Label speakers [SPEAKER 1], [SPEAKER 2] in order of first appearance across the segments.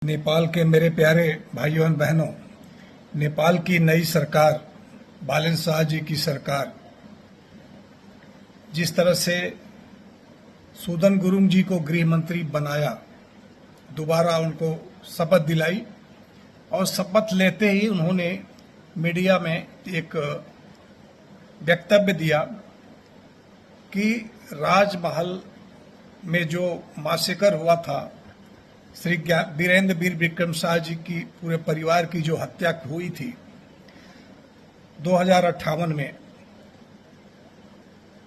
[SPEAKER 1] नेपाल के मेरे प्यारे भाइयों और बहनों, नेपाल की नई सरकार, बालन शाह जी की सरकार, जिस तरह से सूदन गुरुंग जी को गृह मंत्री बनाया, दोबारा उनको शपथ दिलाई और शपथ लेते ही उन्होंने मीडिया में एक वक्तव्य दिया कि राजमहल में जो मासेकर हुआ था, श्री वीरेंद्र वीर विक्रम शाह जी की पूरे परिवार की जो हत्या हुई थी 2058 में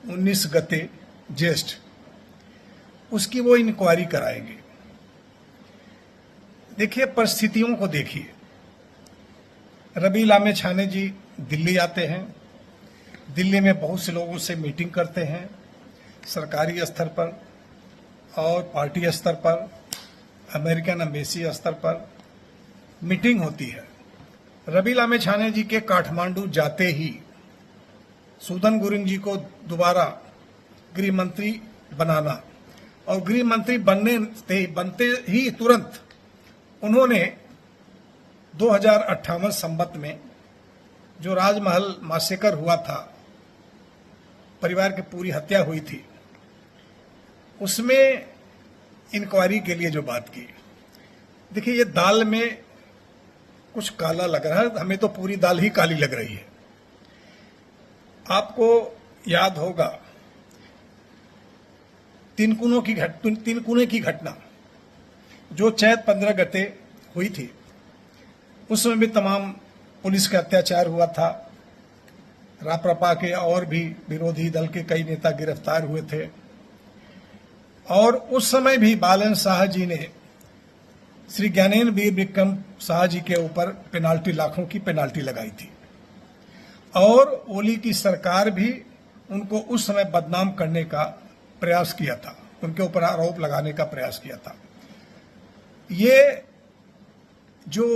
[SPEAKER 1] 19 गते ज्येष्ठ, उसकी वो इंक्वायरी कराएंगे। देखिए, परिस्थितियों को देखिए। रवि लामे छाने जी दिल्ली आते हैं, दिल्ली में बहुत से लोगों से मीटिंग करते हैं, सरकारी स्तर पर और पार्टी स्तर पर, अमेरिकन एम्बेसी स्तर पर मीटिंग होती है। रवि लामे छाने जी के काठमांडू जाते ही सूदन गुरुंग जी को दोबारा गृह मंत्री बनाना और गृह मंत्री बनते ही तुरंत उन्होंने 2058 संवत में जो राजमहल मासेकर हुआ था, परिवार की पूरी हत्या हुई थी, उसमें इंक्वायरी के लिए जो बात की। देखिए, ये दाल में कुछ काला लग रहा है, हमें तो पूरी दाल ही काली लग रही है। आपको याद होगा तीन कुने की घटना जो चैत 15 गते हुई थी, उसमें भी तमाम पुलिस का अत्याचार हुआ था। राप्रपा के और भी विरोधी दल के कई नेता गिरफ्तार हुए थे और उस समय भी बालन शाह जी ने श्री ज्ञानेन्द्र वीर विक्रम शाह जी के ऊपर पेनाल्टी, लाखों की पेनाल्टी लगाई थी और ओली की सरकार भी उनको उस समय बदनाम करने का प्रयास किया था, उनके ऊपर आरोप लगाने का प्रयास किया था। ये जो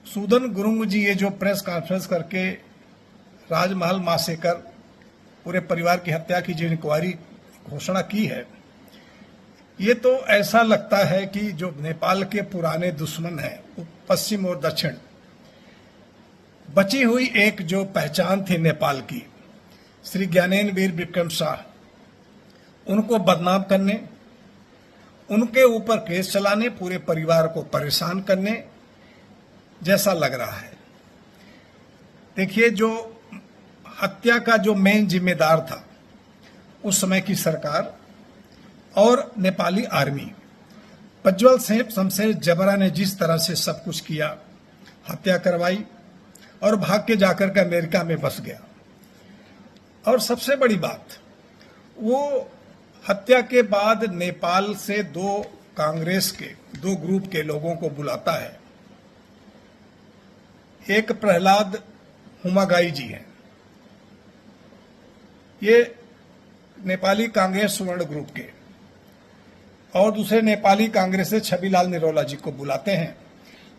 [SPEAKER 1] सूदन गुरुंग जी ये जो प्रेस कॉन्फ्रेंस करके राजमहल मासेकर पूरे परिवार की हत्या की जो इंक्वायरी घोषणा की है, ये तो ऐसा लगता है कि जो नेपाल के पुराने दुश्मन हैं, पश्चिम और दक्षिण, बची हुई एक जो पहचान थी नेपाल की, श्री ज्ञानेन्द्र वीर विक्रम शाह, उनको बदनाम करने, उनके ऊपर केस चलाने, पूरे परिवार को परेशान करने जैसा लग रहा है। देखिए, जो हत्या का जो मेन जिम्मेदार था उस समय की सरकार और नेपाली आर्मी, प्रज्वल शमशेर जबरा ने जिस तरह से सब कुछ किया, हत्या करवाई और भाग के जाकर के अमेरिका में बस गया। और सबसे बड़ी बात, वो हत्या के बाद नेपाल से दो कांग्रेस के दो ग्रुप के लोगों को बुलाता है। एक प्रहलाद हुमागाई जी हैं, ये नेपाली कांग्रेस सुवर्ण ग्रुप के, और दूसरे नेपाली कांग्रेस से छबिलाल निरौला जी को बुलाते हैं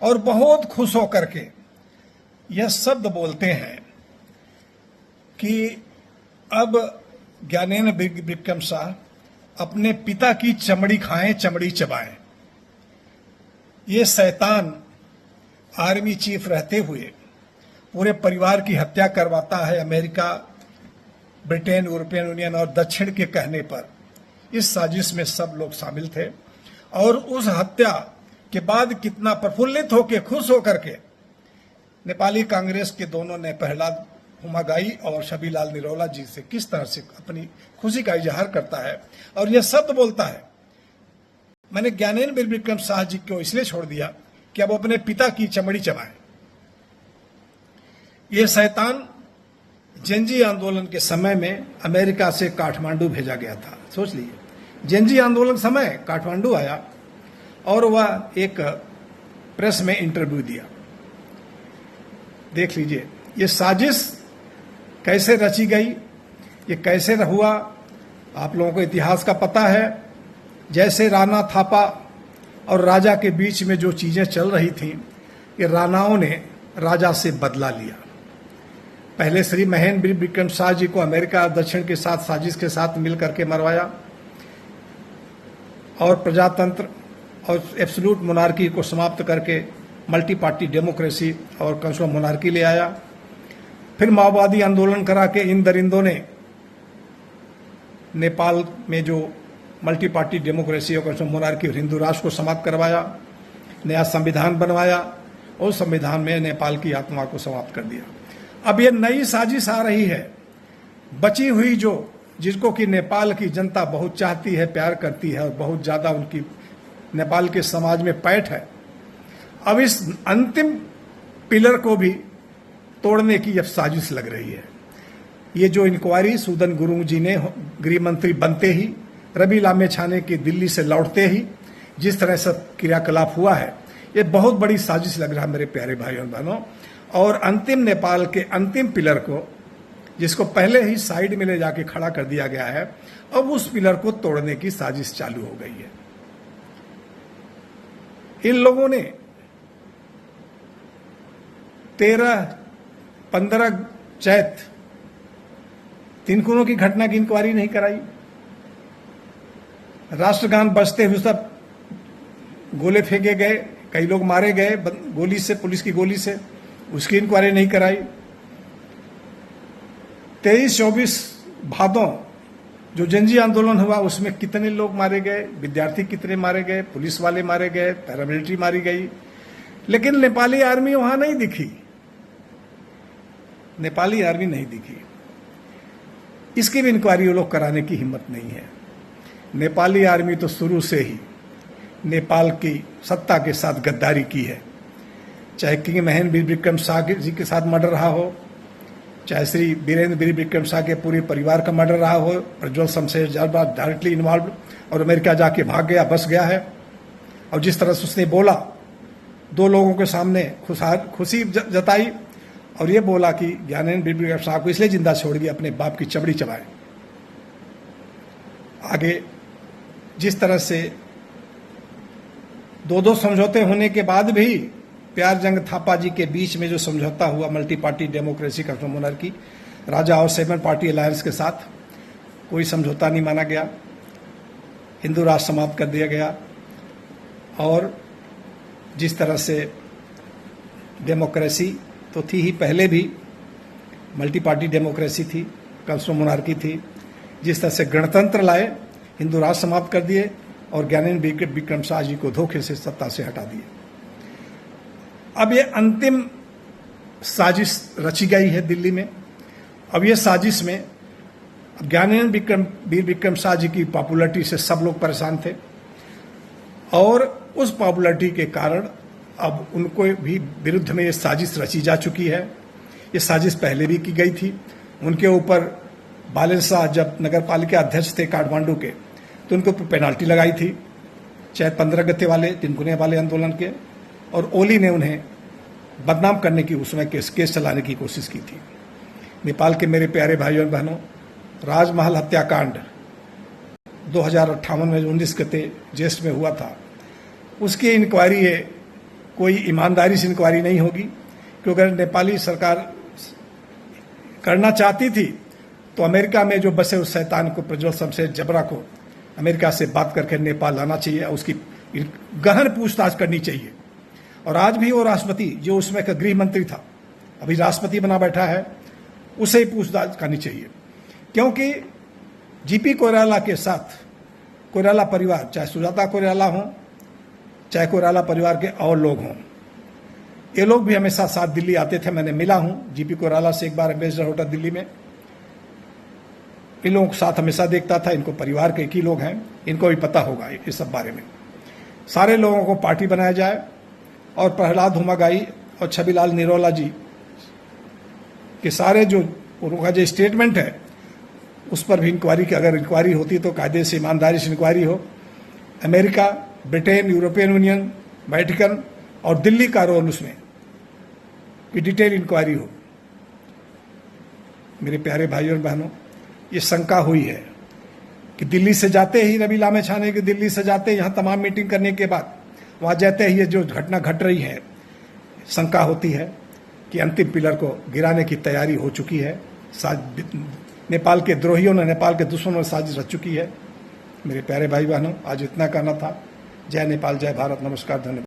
[SPEAKER 1] और बहुत खुश होकर के यह शब्द बोलते हैं कि अब ज्ञानेन्द्र विक्रम शाह अपने पिता की चमड़ी खाएं, चमड़ी चबाएं। ये शैतान आर्मी चीफ रहते हुए पूरे परिवार की हत्या करवाता है। अमेरिका, ब्रिटेन, यूरोपियन यूनियन और दक्षिण के कहने पर इस साजिश में सब लोग शामिल थे और उस हत्या के बाद कितना प्रफुल्लित होकर, खुश होकर के नेपाली कांग्रेस के दोनों ने प्रहलाद हुमागाई और छबिलाल निरौला जी से किस तरह से अपनी खुशी का इजहार करता है और यह शब्द बोलता है, मैंने ज्ञानेन्द्र वीर विक्रम शाह जी को इसलिए छोड़ दिया कि अब अपने पिता की चमड़ी चबाएं। ये शैतान जेनजी आंदोलन के समय में अमेरिका से काठमांडू भेजा गया था। सोच लीजिए, जेनजी आंदोलन समय काठमांडू आया और वह एक प्रेस में इंटरव्यू दिया। देख लीजिए ये साजिश कैसे रची गई, ये कैसे हुआ। आप लोगों को इतिहास का पता है, जैसे राणा थापा और राजा के बीच में जो चीजें चल रही थी, ये राणाओं ने राजा से बदला लिया। पहले श्री महेंद्र वीर विक्रम शाह जी को अमेरिका दक्षिण के साथ साजिश के साथ मिल करके मरवाया और प्रजातंत्र और एब्सोल्यूट मोनार्की को समाप्त करके मल्टी पार्टी डेमोक्रेसी और कंस्टिट्यूशनल मोनार्की ले आया। फिर माओवादी आंदोलन करा के इन दरिंदों ने नेपाल में जो मल्टी पार्टी डेमोक्रेसी और कंस्टिट्यूशनल मोनार्की और हिंदू राष्ट्र को समाप्त करवाया, नया संविधान बनवाया और संविधान में नेपाल की आत्मा को समाप्त कर दिया। अब ये नई साजिश आ रही है, बची हुई जिसको कि नेपाल की जनता बहुत चाहती है, प्यार करती है और बहुत ज्यादा उनकी नेपाल के समाज में पैठ है। अब इस अंतिम पिलर को भी तोड़ने की अब साजिश लग रही है। ये जो इंक्वायरी सूदन गुरुंग जी ने गृह मंत्री बनते ही, रवि लामेछाने के दिल्ली से लौटते ही जिस तरह से क्रियाकलाप हुआ है, ये बहुत बड़ी साजिश लग रहा है मेरे प्यारे भाइयों और बहनों। और अंतिम नेपाल के अंतिम पिलर को, जिसको पहले ही साइड में ले जाके खड़ा कर दिया गया है, अब उस पिलर को तोड़ने की साजिश चालू हो गई है। इन लोगों ने 13-15 चैत तिनकुनों की घटना की इंक्वायरी नहीं कराई। राष्ट्रगान बजते हुए सब गोले फेंके गए, कई लोग मारे गए गोली से, पुलिस की गोली से, उसकी इंक्वायरी नहीं कराई। 23-24 भादों जो जनजी आंदोलन हुआ, उसमें कितने लोग मारे गए, विद्यार्थी कितने मारे गए, पुलिस वाले मारे गए, पैरामिलिट्री मारी गई, लेकिन नेपाली आर्मी वहां नहीं दिखी। नेपाली आर्मी नहीं दिखी। इसकी भी इंक्वायरी वो लोग कराने की हिम्मत नहीं है। नेपाली आर्मी तो शुरू से ही नेपाल की सत्ता के साथ गद्दारी की है, चाहे किंग महेंद्र वीर विक्रम शाह जी के साथ मर्डर रहा हो, चाहे श्री वीरेंद्र वीर विक्रम शाह के पूरे परिवार का मर्डर रहा हो, प्रज्वल शमशेर जारबा डायरेक्टली इन्वॉल्व और अमेरिका जाके भाग गया, बस गया है। और जिस तरह से उसने बोला, 2 लोगों के सामने खुशी जताई और ये बोला कि ज्ञानेंद्र वीर विक्रम शाह को इसलिए जिंदा छोड़ दिया अपने बाप की चमड़ी चबाए। आगे जिस तरह से 2 समझौते होने के बाद भी प्यार जंग थापा जी के बीच में जो समझौता हुआ multi party democracy constitutional monarchy, राजा और 7 पार्टी अलायंस के साथ, कोई समझौता नहीं माना गया, हिंदू राष्ट्र समाप्त कर दिया गया। और जिस तरह से डेमोक्रेसी तो थी ही, पहले भी मल्टी पार्टी डेमोक्रेसी थी, कंस्टिट्यूशनल मोनार्की थी, जिस तरह से गणतंत्र लाए, हिंदू राष्ट्र समाप्त कर दिए और ज्ञानेंद्र विक्रम शाह जी को धोखे से सत्ता से हटा दिए। अब ये अंतिम साजिश रची गई है दिल्ली में। अब ये साजिश में ज्ञानेंद्र वीर विक्रम शाह जी की पॉपुलरिटी से सब लोग परेशान थे और उस पॉपुलरिटी के कारण अब उनको भी विरुद्ध में ये साजिश रची जा चुकी है। ये साजिश पहले भी की गई थी। उनके ऊपर बालेन शाह जब नगर पालिका अध्यक्ष थे काठमांडू के, तो उनके ऊपर पेनाल्टी लगाई थी, चाहे 15 गते वाले तिनकुने वाले आंदोलन के, और ओली ने उन्हें बदनाम करने की उसमें केस चलाने की कोशिश की थी। नेपाल के मेरे प्यारे भाइयों और बहनों, राजमहल हत्याकांड 2058 में 19 गते ज्येष्ठ में हुआ था, उसकी इंक्वायरी है, कोई ईमानदारी से इंक्वायरी नहीं होगी, क्योंकि अगर नेपाली सरकार करना चाहती थी तो अमेरिका में जो बसे उस शैतान को, प्रज्वल शमशेर जबरा को अमेरिका से बात करके नेपाल लाना चाहिए, उसकी गहन पूछताछ करनी चाहिए। और आज भी वो राष्ट्रपति जो उसमें का गृह मंत्री था, अभी राष्ट्रपति बना बैठा है, उसे ही पूछताछ करनी चाहिए। क्योंकि जीपी कोइराला के साथ कोइराला परिवार, चाहे सुजाता कोइराला हो, चाहे कोइराला परिवार के और लोग हों, ये लोग भी हमेशा साथ दिल्ली आते थे। मैंने मिला हूं जीपी कोइराला से एक बार, एम्बेसडर होटल दिल्ली में। इन लोगों के साथ हमेशा देखता था। इनको परिवार के एक ही लोग हैं, इनको भी पता होगा इस सब बारे में। सारे लोगों को पार्टी बनाया जाए और प्रहलाद हुमागाई और छबिलाल निरौला जी के सारे जो उनका जो स्टेटमेंट है, उस पर भी इंक्वायरी की, अगर इंक्वायरी होती तो कायदे से, ईमानदारी से इंक्वायरी हो। America, Britain, European union, Vatican और दिल्ली का रोल उसमें की डिटेल इंक्वायरी हो। मेरे प्यारे भाइयों और बहनों, ये शंका हुई है कि दिल्ली से जाते ही, रवि लामेछाने के दिल्ली से जाते ही, यहाँ तमाम मीटिंग करने के बाद वहां जाते ही ये जो घटना घट रही है, शंका होती है कि अंतिम पिलर को गिराने की तैयारी हो चुकी है। नेपाल के द्रोहियों ने, नेपाल के दुश्मनों ने साजिश रच चुकी है। मेरे प्यारे भाई बहनों, आज इतना कहना था। जय नेपाल, जय भारत, नमस्कार, धन्यवाद।